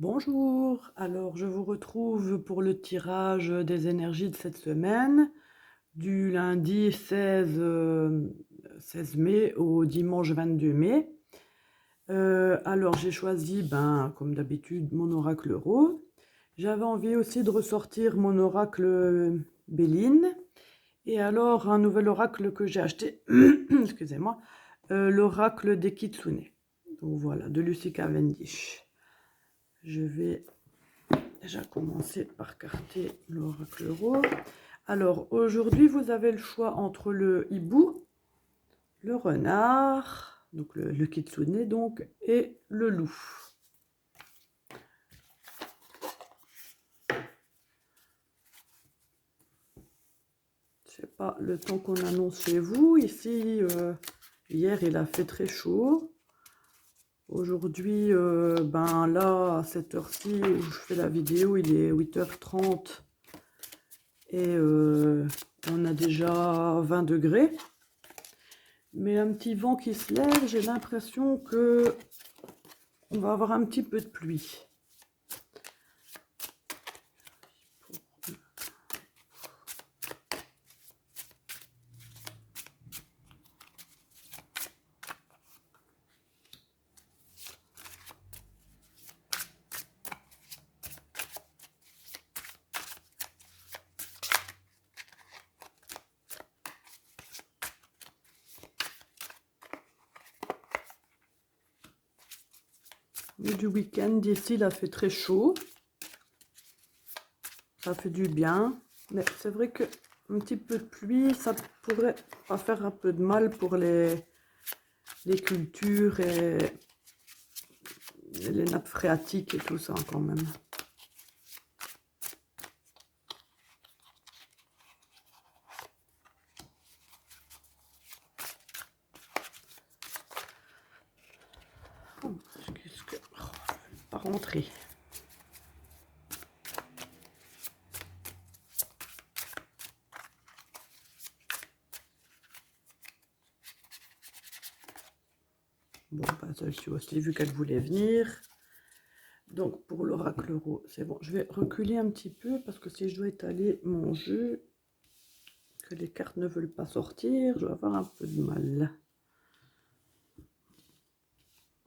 Bonjour, alors je vous retrouve pour le tirage des énergies de cette semaine, du lundi 16 mai au dimanche 22 mai. Alors j'ai choisi, comme d'habitude, mon oracle euro. J'avais envie aussi de ressortir mon oracle Béline. Et alors un nouvel oracle que j'ai acheté, excusez-moi, l'oracle des Kitsune. Donc voilà, de Lucy Cavendish. Je vais déjà commencer par carter l'oracle euro. Alors aujourd'hui vous avez le choix entre le hibou, le renard, donc le kitsune donc, et le loup. Je sais pas le temps qu'on annonce chez vous. Ici, hier il a fait très chaud. Aujourd'hui, là, à cette heure-ci où je fais la vidéo, il est 8h30 et on a déjà 20 degrés. Mais un petit vent qui se lève, j'ai l'impression que on va avoir un petit peu de pluie. Du week-end ici, il a fait très chaud. Ça fait du bien. Mais c'est vrai que un petit peu de pluie, ça pourrait pas faire un peu de mal pour les cultures et les nappes phréatiques et tout ça quand même. Oh, qu'est-ce que... Oh, je vais pas rentrer. Bon, celle-ci aussi, vu qu'elle voulait venir. Donc, pour l'oracle euro, c'est bon. Je vais reculer un petit peu parce que si je dois étaler mon jeu, que les cartes ne veulent pas sortir, je vais avoir un peu de mal.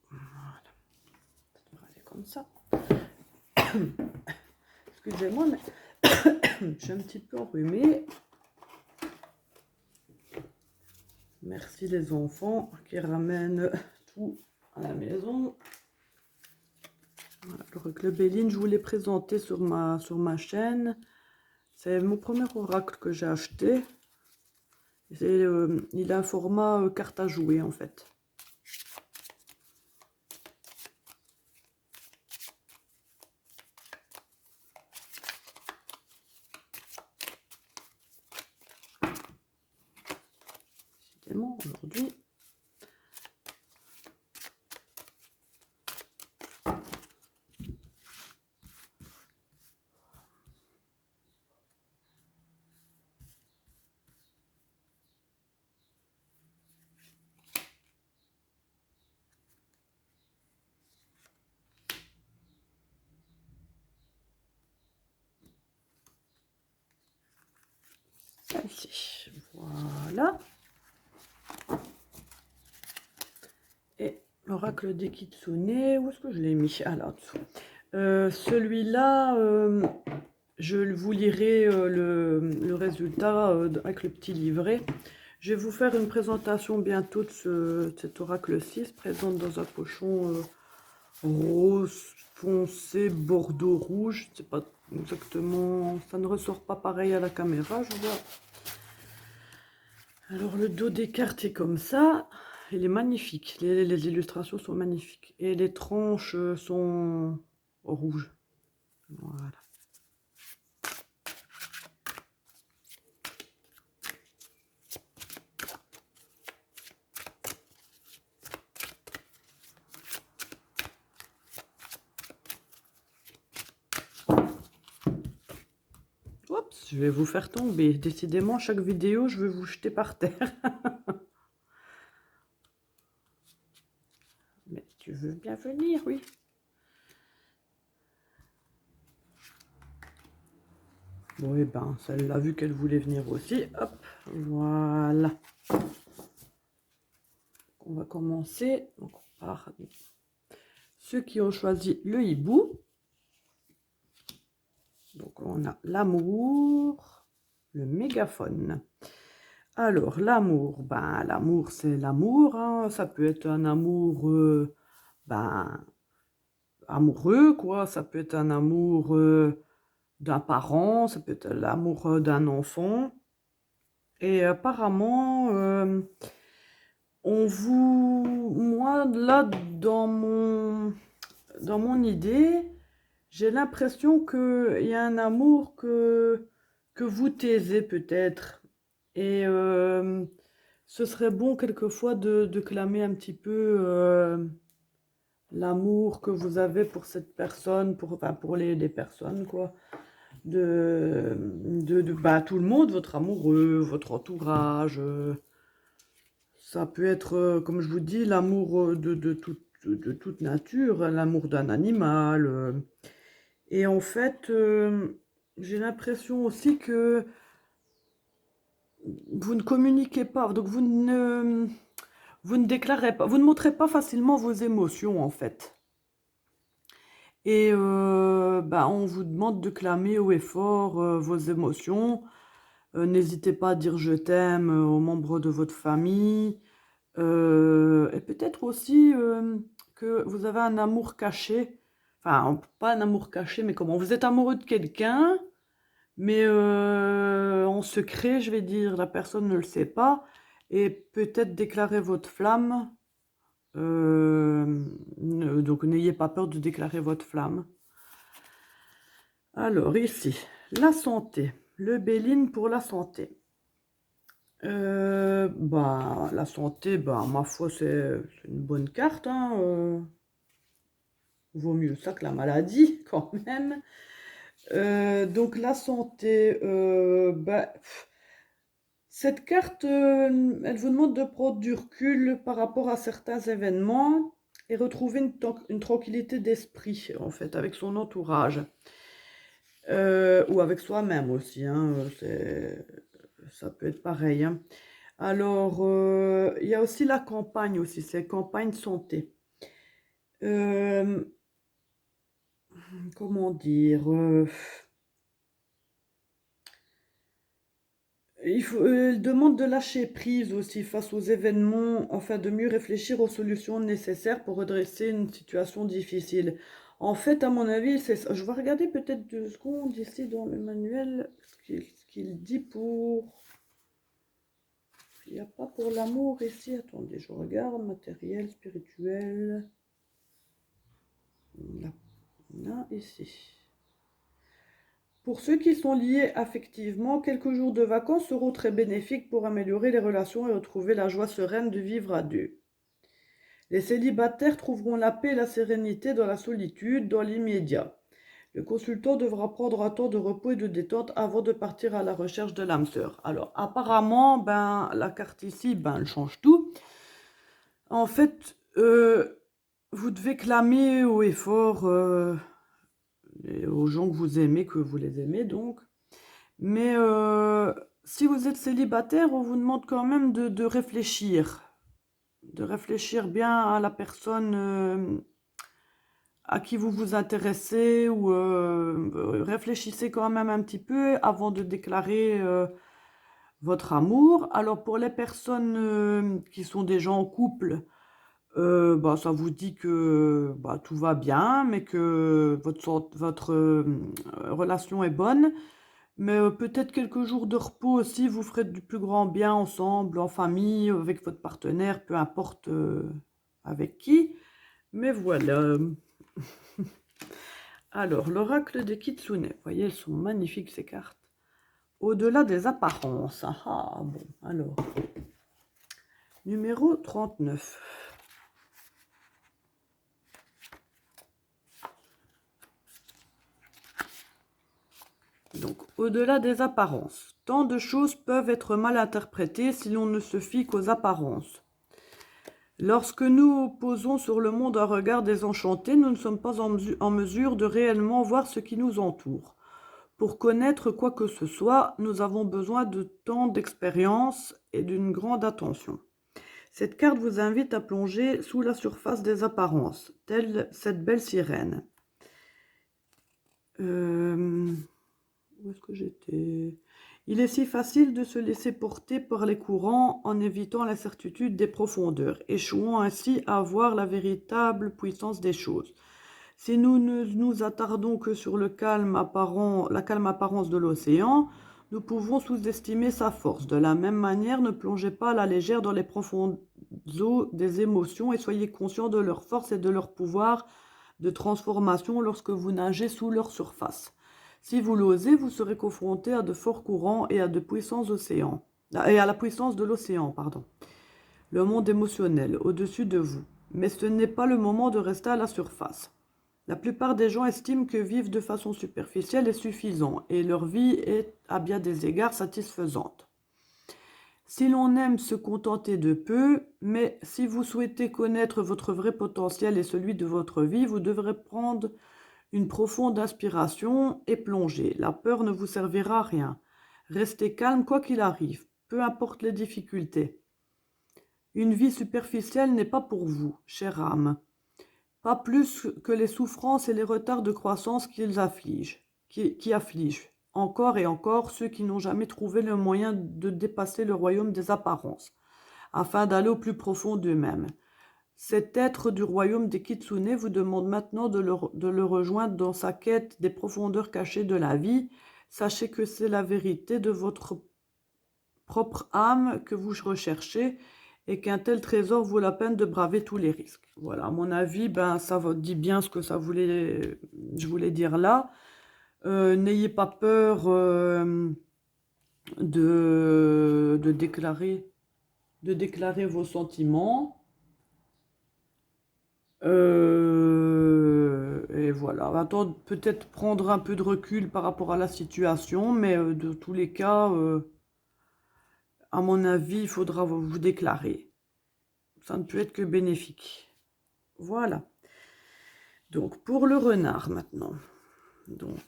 Voilà. Ça devrait aller comme ça. Excusez-moi, mais je suis un petit peu enrhumée. Merci les enfants qui ramènent tout à la maison. Voilà, l'oracle Béline, je vous l'ai présenté sur ma chaîne. C'est mon premier oracle que j'ai acheté. Il a un format carte à jouer en fait. Décidément, aujourd'hui. Ici, voilà. Et l'oracle des Kitsune, où est-ce que je l'ai mis? Ah, là-dessous. Celui-là, je vous lirai le résultat avec le petit livret. Je vais vous faire une présentation bientôt de cet oracle 6, présente dans un pochon rose foncé, bordeaux rouge. Je sais pas exactement, ça ne ressort pas pareil à la caméra, je vois. Alors le dos des cartes est comme ça. Il est magnifique, les illustrations sont magnifiques. Et les tranches sont rouges. Voilà. Oups, je vais vous faire tomber. Décidément, chaque vidéo, je vais vous jeter par terre. Mais tu veux bien venir, oui. Oui, ben, celle-là, vu qu'elle voulait venir aussi, hop, voilà. On va commencer. Donc, par ceux qui ont choisi le hibou. Donc, on a l'amour, le mégaphone. Alors, l'amour, ben, l'amour, c'est l'amour, hein. Ça peut être un amour, ben, amoureux, quoi. Ça peut être un amour d'un parent, ça peut être l'amour d'un enfant. Et apparemment, moi, là, dans mon idée, j'ai l'impression qu'il y a un amour que vous taisez peut-être. Et ce serait bon quelquefois de clamer un petit peu l'amour que vous avez pour cette personne, enfin, pour les personnes, quoi. Bah, tout le monde, votre amoureux, votre entourage. Ça peut être, comme je vous dis, l'amour de toute nature, l'amour d'un animal. Et en fait, j'ai l'impression aussi que vous ne communiquez pas, donc vous ne déclarez pas, vous ne montrez pas facilement vos émotions en fait. Et bah, on vous demande de clamer haut et fort vos émotions. N'hésitez pas à dire je t'aime aux membres de votre famille. Et peut-être aussi que vous avez un amour caché. Enfin, pas un amour caché, mais comment? Vous êtes amoureux de quelqu'un, mais en secret, je vais dire, la personne ne le sait pas. Et peut-être déclarer votre flamme. Donc, n'ayez pas peur de déclarer votre flamme. Alors, ici, la santé. Le Béline pour la santé. Bah, la santé, bah, ma foi, c'est une bonne carte, hein, vaut mieux ça que la maladie, quand même. Donc, la santé, bah, cette carte, elle vous demande de prendre du recul par rapport à certains événements et retrouver une tranquillité d'esprit, en fait, avec son entourage. Ou avec soi-même aussi, hein, ça peut être pareil, hein. Alors, il y a aussi la campagne aussi, c'est campagne santé. Comment dire? Elle demande de lâcher prise aussi face aux événements, afin de mieux réfléchir aux solutions nécessaires pour redresser une situation difficile. En fait, à mon avis, c'est ça. Je vais regarder peut-être 2 secondes ici dans le manuel ce qu'il dit pour... Il n'y a pas pour l'amour ici. Attendez, je regarde. Matériel, spirituel. Là, ici. Pour ceux qui sont liés affectivement, quelques jours de vacances seront très bénéfiques pour améliorer les relations et retrouver la joie sereine de vivre à deux. Les célibataires trouveront la paix et la sérénité dans la solitude, dans l'immédiat. Le consultant devra prendre un temps de repos et de détente avant de partir à la recherche de l'âme sœur. Alors, apparemment, ben, la carte ici, ben, elle change tout. En fait, vous devez clamer haut et fort aux gens que vous aimez, que vous les aimez donc. Mais si vous êtes célibataire, on vous demande quand même de réfléchir. De réfléchir bien à la personne à qui vous vous intéressez, ou réfléchissez quand même un petit peu avant de déclarer votre amour. Alors pour les personnes qui sont déjà en couple, bah, ça vous dit que bah, tout va bien, mais que votre relation est bonne. Mais peut-être quelques jours de repos aussi, vous ferez du plus grand bien ensemble, en famille, avec votre partenaire, peu importe avec qui. Mais voilà. Alors, l'oracle des Kitsune. Vous voyez, elles sont magnifiques ces cartes. Au-delà des apparences. Ah, ah, bon, alors. Numéro 39. Donc, au-delà des apparences. Tant de choses peuvent être mal interprétées si l'on ne se fie qu'aux apparences. Lorsque nous posons sur le monde un regard désenchanté, nous ne sommes pas en mesure de réellement voir ce qui nous entoure. Pour connaître quoi que ce soit, nous avons besoin de temps d'expérience et d'une grande attention. Cette carte vous invite à plonger sous la surface des apparences, telle cette belle sirène. Où est-ce que j'étais? Il est si facile de se laisser porter par les courants en évitant l'incertitude des profondeurs, échouant ainsi à voir la véritable puissance des choses. Si nous ne nous attardons que sur la calme apparence de l'océan, nous pouvons sous-estimer sa force. De la même manière, ne plongez pas à la légère dans les profondes eaux des émotions et soyez conscient de leur force et de leur pouvoir de transformation lorsque vous nagez sous leur surface. Si vous l'osez, vous serez confronté à de forts courants et à de puissants océans, et à la puissance de l'océan, pardon. Le monde émotionnel au-dessus de vous. Mais ce n'est pas le moment de rester à la surface. La plupart des gens estiment que vivre de façon superficielle est suffisant et leur vie est à bien des égards satisfaisante. Si l'on aime se contenter de peu, mais si vous souhaitez connaître votre vrai potentiel et celui de votre vie, vous devrez prendre une profonde inspiration et plonger. La peur ne vous servira à rien. Restez calme quoi qu'il arrive, peu importe les difficultés. Une vie superficielle n'est pas pour vous, chère âme. Pas plus que les souffrances et les retards de croissance qui affligent encore et encore ceux qui n'ont jamais trouvé le moyen de dépasser le royaume des apparences, afin d'aller au plus profond d'eux-mêmes. Cet être du royaume des Kitsune vous demande maintenant de le rejoindre dans sa quête des profondeurs cachées de la vie. Sachez que c'est la vérité de votre propre âme que vous recherchez et qu'un tel trésor vaut la peine de braver tous les risques. Voilà, à mon avis, ça dit bien ce que je voulais dire là. N'ayez pas peur de déclarer vos sentiments. Et voilà, attends, peut-être prendre un peu de recul par rapport à la situation, mais de tous les cas, à mon avis, il faudra vous déclarer. Ça ne peut être que bénéfique. Voilà. Donc, pour le renard maintenant. Donc,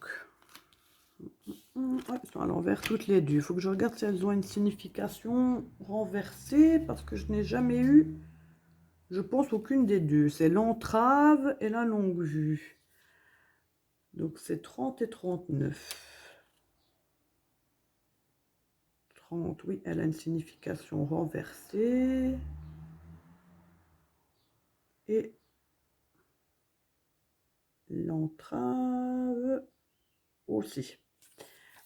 elles sont à l'envers toutes les deux. Il faut que je regarde si elles ont une signification renversée, parce que je n'ai jamais eu, je pense, aucune des deux. C'est l'entrave et la longue vue. Donc, c'est 30 et 39. 30, oui, elle a une signification renversée. Et l'entrave aussi.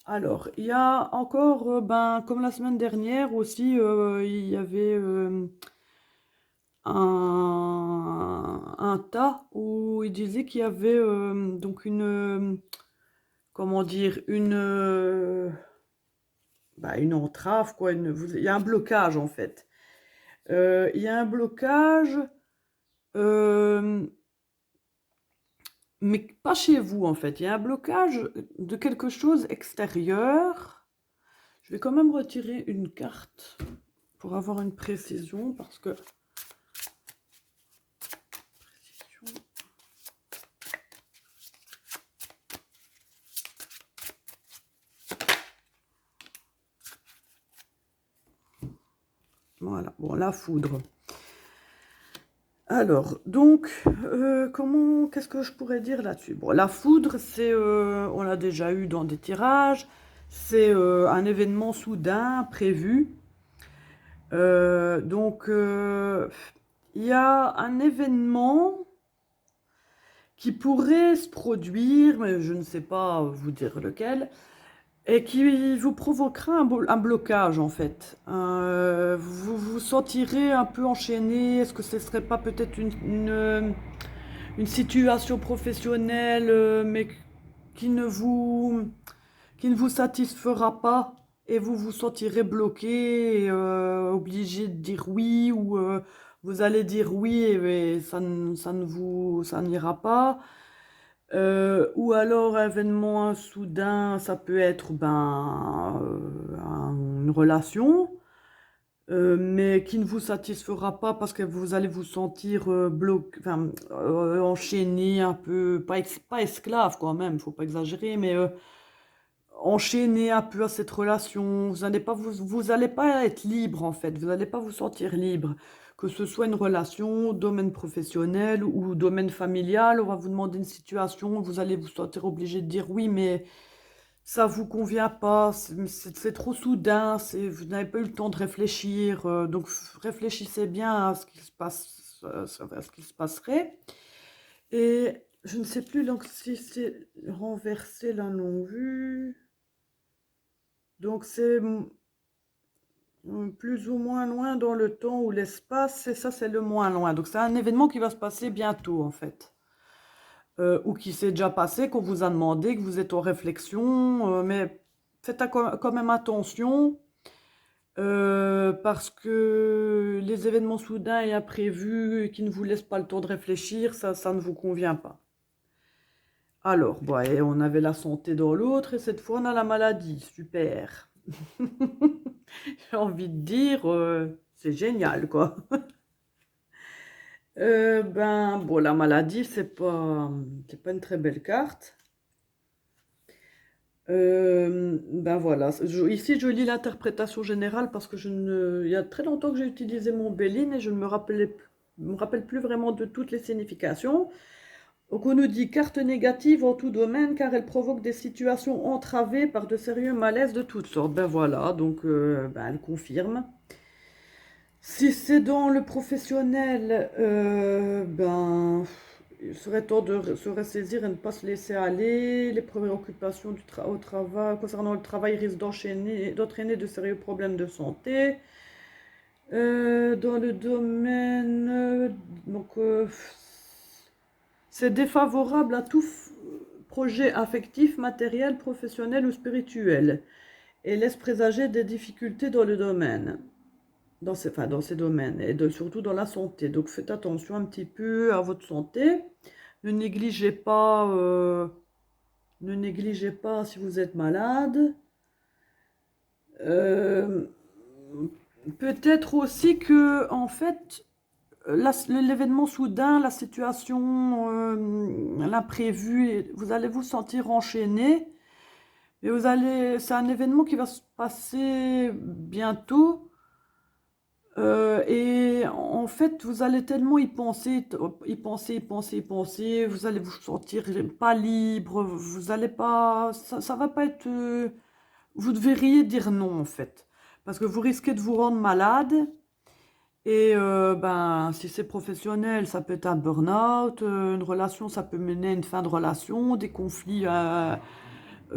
Alors, il y a encore, comme la semaine dernière aussi, il y avait un tas où il disait qu'il y avait donc comment dire, une entrave, quoi. Il y a un blocage en fait. Il y a un blocage, mais pas chez vous en fait. Il y a un blocage de quelque chose extérieur. Je vais quand même retirer une carte pour avoir une précision parce que... Voilà, bon, la foudre. Alors, donc, qu'est-ce que je pourrais dire là-dessus? Bon, la foudre, c'est, on l'a déjà eu dans des tirages, c'est un événement soudain, prévu. Donc, il y a un événement qui pourrait se produire, mais je ne sais pas vous dire lequel, et qui vous provoquera un blocage en fait. Vous vous sentirez un peu enchaîné. Est-ce que ce ne serait pas peut-être une situation professionnelle, mais qui ne vous satisfera pas et vous vous sentirez bloqué, et, obligé de dire oui, ou vous allez dire oui et ça n'ira pas. Ou alors, événement soudain, ça peut être une relation, mais qui ne vous satisfera pas parce que vous allez vous sentir enchaîné un peu, pas esclave quand même, il ne faut pas exagérer, mais enchaîner un peu à cette relation. Vous allez pas être libre en fait. Vous n'allez pas vous sentir libre. Que ce soit une relation, domaine professionnel ou domaine familial, on va vous demander une situation, vous allez vous sentir obligé de dire oui, mais ça vous convient pas, c'est trop soudain, vous n'avez pas eu le temps de réfléchir, donc réfléchissez bien à ce qu'il se passe, à ce qu'il se passerait. Et je ne sais plus donc si c'est renversé la non-vue. Donc c'est plus ou moins loin dans le temps ou l'espace, et ça c'est le moins loin. Donc c'est un événement qui va se passer bientôt en fait. Ou qui s'est déjà passé, qu'on vous a demandé, que vous êtes en réflexion, mais faites quand même attention, parce que les événements soudains et imprévus qui ne vous laissent pas le temps de réfléchir, ça ne vous convient pas. Alors, bon, et on avait la santé dans l'autre, et cette fois on a la maladie, super. J'ai envie de dire, c'est génial, quoi. Ben, bon, la maladie, c'est pas une très belle carte. Ben voilà, ici je lis l'interprétation générale parce que il y a très longtemps que j'ai utilisé mon Béline et je ne me rappelle plus vraiment de toutes les significations. Donc on nous dit carte négative en tout domaine car elle provoque des situations entravées par de sérieux malaises de toutes sortes. Ben voilà, donc ben, elle confirme. Si c'est dans le professionnel, ben, il serait temps de se ressaisir et ne pas se laisser aller. Les préoccupations au travail, concernant le travail risquent d'entraîner de sérieux problèmes de santé. Dans le domaine, donc, c'est défavorable à tout projet affectif, matériel, professionnel ou spirituel et laisse présager des difficultés dans le domaine. Dans ces domaines et surtout dans la santé. Donc faites attention un petit peu à votre santé. Ne négligez pas, ne négligez pas si vous êtes malade. Euh, Peut-être aussi que, en fait, l'événement soudain, la situation, l'imprévu, vous allez vous sentir enchaîné. Et c'est un événement qui va se passer bientôt. Et en fait, vous allez tellement y penser, y penser, vous allez vous sentir pas libre, vous allez pas, ça va pas être, vous devriez dire non en fait, parce que vous risquez de vous rendre malade, et ben, si c'est professionnel, ça peut être un burn-out, une relation, ça peut mener à une fin de relation, des conflits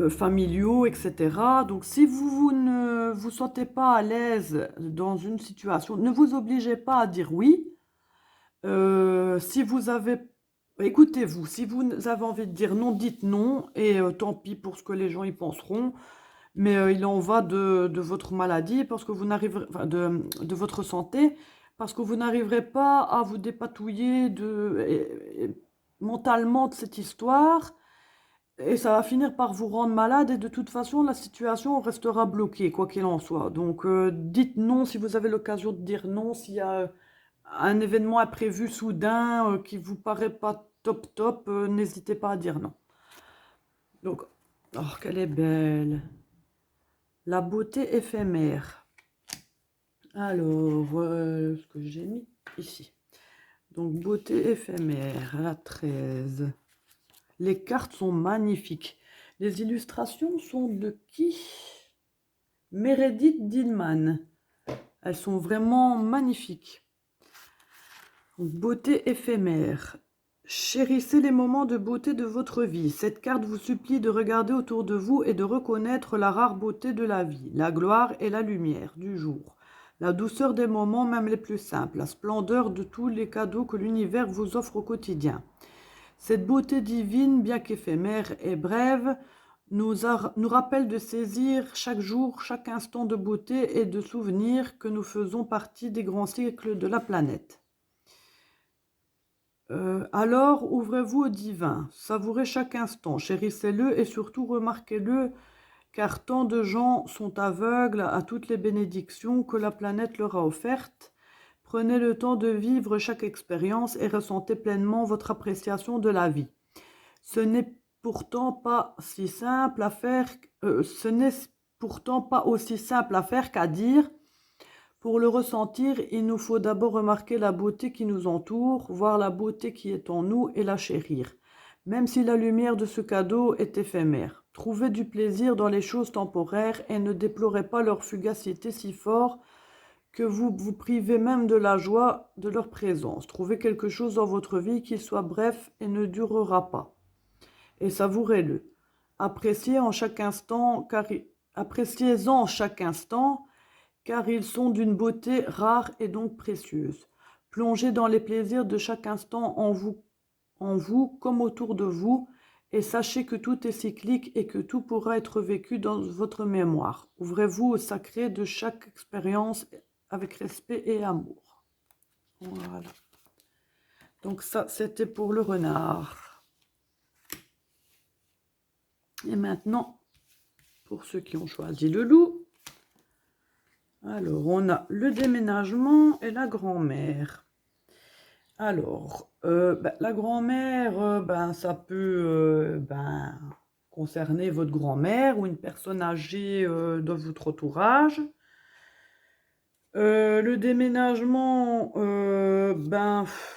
familiaux, etc. Donc, si vous ne vous sentez pas à l'aise dans une situation, ne vous obligez pas à dire oui. Si vous avez... Écoutez-vous, si vous avez envie de dire non, dites non, et tant pis pour ce que les gens y penseront, mais il en va de votre maladie, parce que vous n'arriverez, enfin, de votre santé, parce que vous n'arriverez pas à vous dépatouiller mentalement de cette histoire, et ça va finir par vous rendre malade et de toute façon, la situation restera bloquée, quoi qu'il en soit. Donc, dites non si vous avez l'occasion de dire non, s'il y a un événement imprévu soudain qui vous paraît pas top top, n'hésitez pas à dire non. Donc, oh, qu'elle est belle. La beauté éphémère. Alors, ce que j'ai mis ici. Donc, beauté éphémère, la 13. Les cartes sont magnifiques. Les illustrations sont de qui? Meredith Dillman. Elles sont vraiment magnifiques. Donc, beauté éphémère. Chérissez les moments de beauté de votre vie. Cette carte vous supplie de regarder autour de vous et de reconnaître la rare beauté de la vie, la gloire et la lumière du jour, la douceur des moments, même les plus simples, la splendeur de tous les cadeaux que l'univers vous offre au quotidien. Cette beauté divine, bien qu'éphémère et brève, nous rappelle de saisir chaque jour, chaque instant de beauté et de souvenir que nous faisons partie des grands cycles de la planète. Alors, ouvrez-vous au divin, savourez chaque instant, chérissez-le et surtout remarquez-le, car tant de gens sont aveugles à toutes les bénédictions que la planète leur a offertes. Prenez le temps de vivre chaque expérience et ressentez pleinement votre appréciation de la vie. Ce n'est pourtant pas si simple à faire, ce n'est pourtant pas aussi simple à faire qu'à dire. Pour le ressentir, il nous faut d'abord remarquer la beauté qui nous entoure, voir la beauté qui est en nous et la chérir, même si la lumière de ce cadeau est éphémère. Trouvez du plaisir dans les choses temporaires et ne déplorez pas leur fugacité si fort que vous vous privez même de la joie de leur présence. Trouvez quelque chose dans votre vie qui soit bref et ne durera pas. Et savourez-le. Appréciez-en chaque instant, appréciez-en chaque instant, car ils sont d'une beauté rare et donc précieuse. Plongez dans les plaisirs de chaque instant en vous comme autour de vous, et sachez que tout est cyclique et que tout pourra être vécu dans votre mémoire. Ouvrez-vous au sacré de chaque expérience avec respect et amour. Voilà. Donc ça, c'était pour le renard. Et maintenant, pour ceux qui ont choisi le loup, alors on a le déménagement et la grand-mère. Alors, la grand-mère, ça peut concerner votre grand-mère ou une personne âgée de votre entourage. Le déménagement,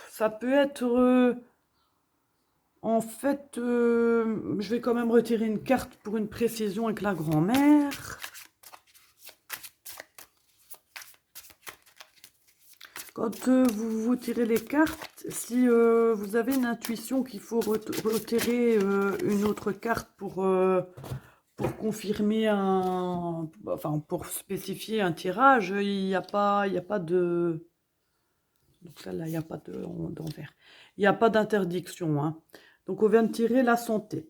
ça peut être... en fait, je vais quand même retirer une carte pour une précision avec la grand-mère. Quand vous tirez les cartes, si vous avez une intuition qu'il faut retirer une autre carte pour confirmer pour spécifier un tirage, il n'y a pas de... Donc celle-là, il n'y a pas d'envers. Il n'y a pas d'interdiction, hein. Donc on vient de tirer la santé.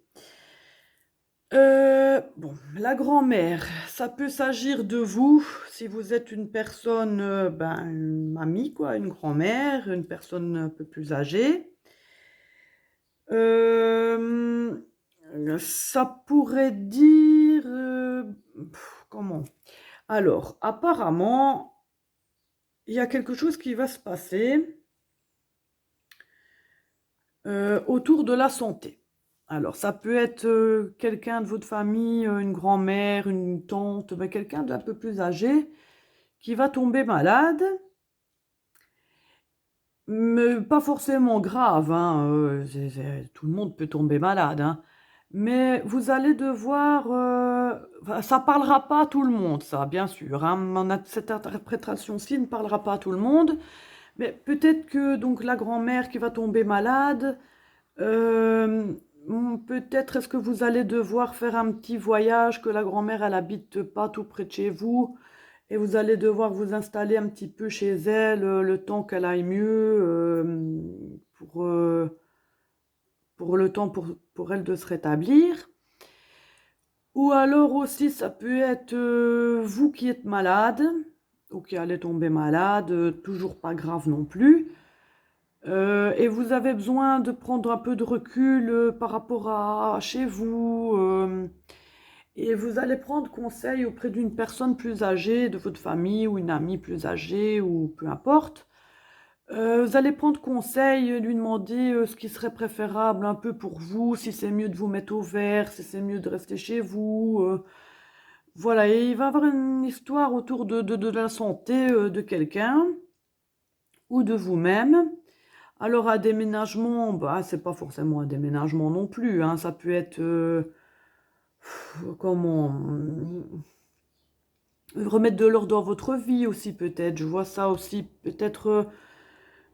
La grand-mère, ça peut s'agir de vous, si vous êtes une personne, une mamie, quoi, une grand-mère, une personne un peu plus âgée. Ça pourrait dire... comment? Alors, apparemment, il y a quelque chose qui va se passer autour de la santé. Alors, ça peut être quelqu'un de votre famille, une grand-mère, une tante, quelqu'un d'un peu plus âgé qui va tomber malade, mais pas forcément grave, hein, tout le monde peut tomber malade, hein, mais vous allez devoir... ça ne parlera pas à tout le monde, ça, bien sûr, hein, cette interprétation-ci ne parlera pas à tout le monde, mais peut-être que donc, la grand-mère qui va tomber malade... peut-être est-ce que vous allez devoir faire un petit voyage, que la grand-mère elle habite pas tout près de chez vous et vous allez devoir vous installer un petit peu chez elle le temps qu'elle aille mieux pour le temps pour elle de se rétablir. Ou alors aussi ça peut être vous qui êtes malade ou qui allez tomber malade, toujours pas grave non plus. Et vous avez besoin de prendre un peu de recul par rapport à chez vous. Et vous allez prendre conseil auprès d'une personne plus âgée de votre famille ou une amie plus âgée ou peu importe. Vous allez prendre conseil, lui demander ce qui serait préférable un peu pour vous, si c'est mieux de vous mettre au vert, si c'est mieux de rester chez vous. Voilà, et il va y avoir une histoire autour de la santé de quelqu'un ou de vous-même. Alors, un déménagement, c'est pas forcément un déménagement non plus, hein. Ça peut être, remettre de l'ordre dans votre vie aussi, peut-être. Je vois ça aussi, peut-être,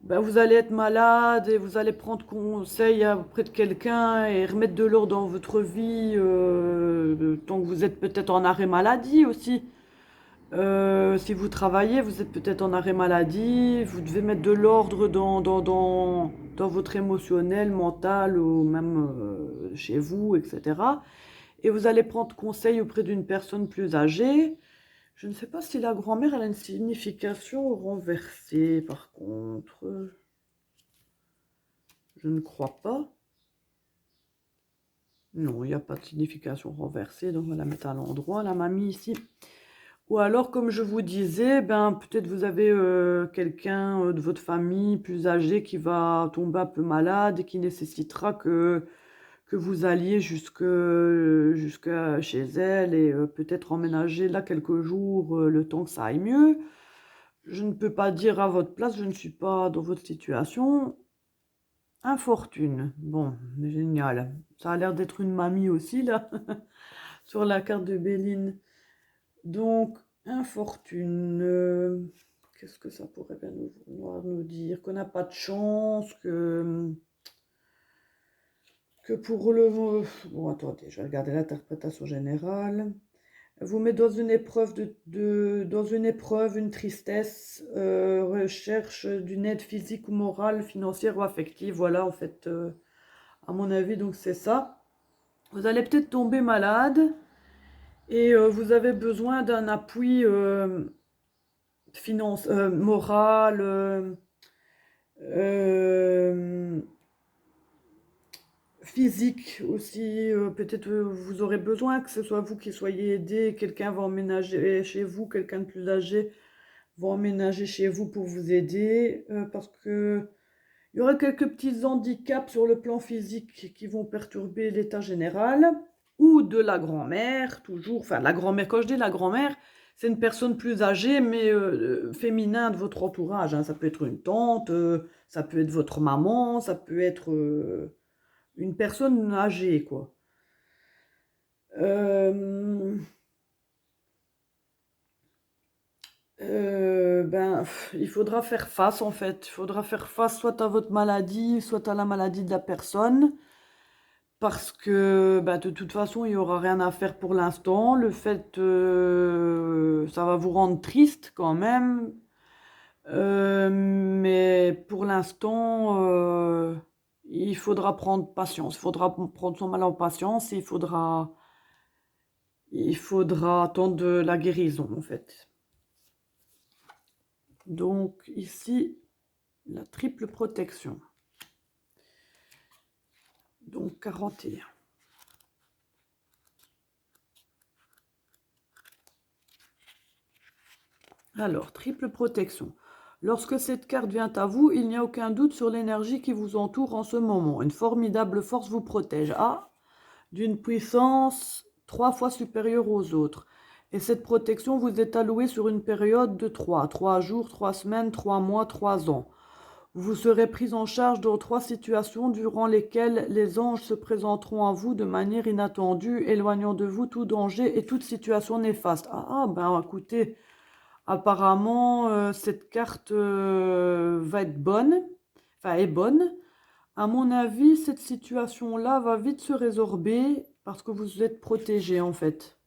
vous allez être malade et vous allez prendre conseil auprès de quelqu'un et remettre de l'ordre dans votre vie, tant que vous êtes peut-être en arrêt maladie aussi. Si vous travaillez, vous êtes peut-être en arrêt maladie, vous devez mettre de l'ordre dans votre émotionnel, mental ou même chez vous, etc. Et vous allez prendre conseil auprès d'une personne plus âgée. Je ne sais pas si la grand-mère elle a une signification renversée, par contre. Je ne crois pas. Non, il n'y a pas de signification renversée, donc on va la mettre à l'endroit, la mamie ici. Ou alors, comme je vous disais, peut-être vous avez quelqu'un de votre famille plus âgé qui va tomber un peu malade et qui nécessitera que que vous alliez jusqu'à chez elle et peut-être emménager là quelques jours, le temps que ça aille mieux. Je ne peux pas dire à votre place, je ne suis pas dans votre situation. Infortune. Bon, génial. Ça a l'air d'être une mamie aussi, là, sur la carte de Béline. Donc, infortune. Qu'est-ce que ça pourrait bien nous dire? Qu'on n'a pas de chance, que pour le... Bon, attendez, je vais regarder l'interprétation générale. Vous met dans une épreuve, dans une épreuve, une tristesse, recherche d'une aide physique ou morale, financière ou affective. Voilà, en fait, à mon avis, donc c'est ça. Vous allez peut-être tomber malade et vous avez besoin d'un appui moral, euh, physique aussi. Peut-être vous aurez besoin que ce soit vous qui soyez aidé, quelqu'un va emménager chez vous, quelqu'un de plus âgé va emménager chez vous pour vous aider, parce que il y aura quelques petits handicaps sur le plan physique qui vont perturber l'état général, ou de la grand-mère, toujours. Enfin, la grand-mère, quand je dis la grand-mère, c'est une personne plus âgée, mais féminin de votre entourage, hein. Ça peut être une tante, ça peut être votre maman, ça peut être une personne âgée, quoi. Euh, il faudra faire face en fait. Il faudra faire face soit à votre maladie, soit à la maladie de la personne. Parce que de toute façon, il n'y aura rien à faire pour l'instant. Le fait, ça va vous rendre triste quand même. Mais pour l'instant, il faudra prendre patience. Il faudra prendre son mal en patience. Il faudra attendre la guérison en fait. Donc ici, la triple protection. Donc 41. Alors, triple protection. Lorsque cette carte vient à vous, il n'y a aucun doute sur l'énergie qui vous entoure en ce moment. Une formidable force vous protège. D'une puissance 3 fois supérieure aux autres. Et cette protection vous est allouée sur une période de 3 jours, 3 semaines, 3 mois, 3 ans. Vous serez pris en charge dans 3 situations durant lesquelles les anges se présenteront à vous de manière inattendue, éloignant de vous tout danger et toute situation néfaste. Écoutez, apparemment, cette carte va être bonne, enfin est bonne. À mon avis, cette situation-là va vite se résorber parce que vous êtes protégé en fait.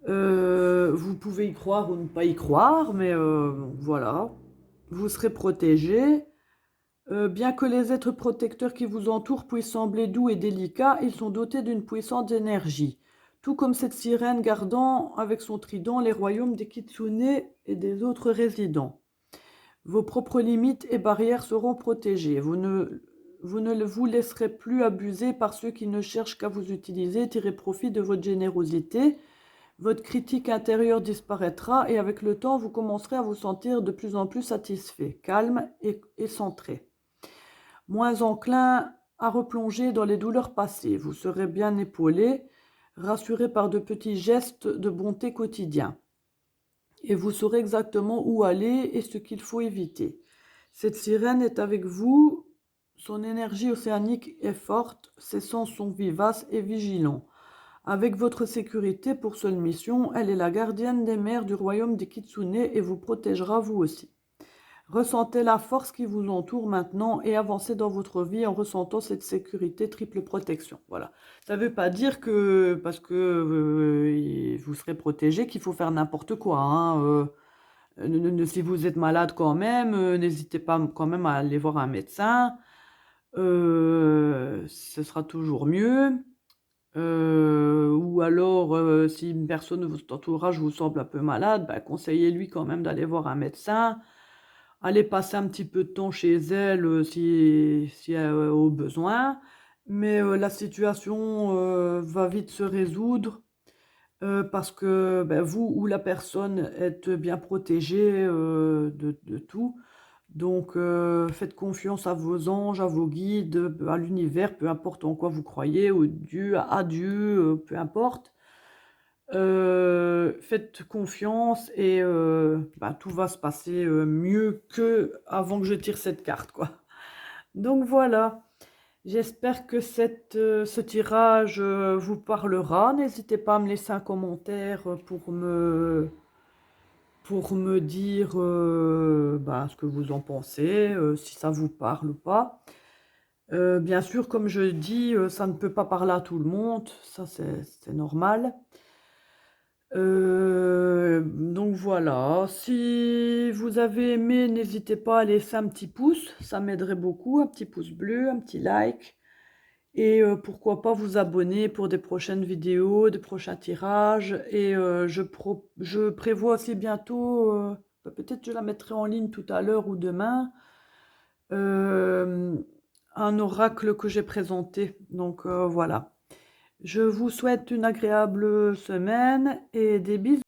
Vous pouvez y croire ou ne pas y croire, mais voilà, vous serez protégé. Bien que les êtres protecteurs qui vous entourent puissent sembler doux et délicats, ils sont dotés d'une puissante énergie. Tout comme cette sirène gardant avec son trident les royaumes des kitsune et des autres résidents. Vos propres limites et barrières seront protégées. Vous ne vous laisserez plus abuser par ceux qui ne cherchent qu'à vous utiliser, tirer profit de votre générosité. Votre critique intérieure disparaîtra et avec le temps, vous commencerez à vous sentir de plus en plus satisfait, calme et centré. Moins enclin à replonger dans les douleurs passées. Vous serez bien épaulé, rassuré par de petits gestes de bonté quotidiens. Et vous saurez exactement où aller et ce qu'il faut éviter. Cette sirène est avec vous, son énergie océanique est forte, ses sens sont vivaces et vigilants. Avec votre sécurité pour seule mission, elle est la gardienne des mers du royaume des Kitsune et vous protégera vous aussi. Ressentez la force qui vous entoure maintenant et avancez dans votre vie en ressentant cette sécurité triple protection. Voilà. Ça ne veut pas dire que parce que vous serez protégé qu'il faut faire n'importe quoi, hein. Si vous êtes malade quand même, n'hésitez pas quand même à aller voir un médecin. Ce sera toujours mieux. Ou alors, si une personne de votre entourage vous semble un peu malade, conseillez-lui quand même d'aller voir un médecin. Allez passer un petit peu de temps chez elle si elle a au besoin. Mais la situation va vite se résoudre parce que vous ou la personne êtes bien protégé de tout. Donc, faites confiance à vos anges, à vos guides, à l'univers, peu importe en quoi vous croyez, au Dieu, à Dieu, peu importe. Faites confiance et bah, tout va se passer mieux que avant que je tire cette carte, quoi. Donc voilà, j'espère que ce tirage vous parlera. N'hésitez pas à me laisser un commentaire pour me dire bah, ce que vous en pensez, si ça vous parle ou pas. Bien sûr, comme je dis, ça ne peut pas parler à tout le monde, ça c'est normal. Donc voilà, si vous avez aimé, n'hésitez pas à laisser un petit pouce, ça m'aiderait beaucoup, un petit pouce bleu, un petit like. Et pourquoi pas vous abonner pour des prochaines vidéos, des prochains tirages. Et je prévois aussi bientôt, peut-être je la mettrai en ligne tout à l'heure ou demain, euh, un oracle que j'ai présenté. Donc voilà. Je vous souhaite une agréable semaine et des bisous.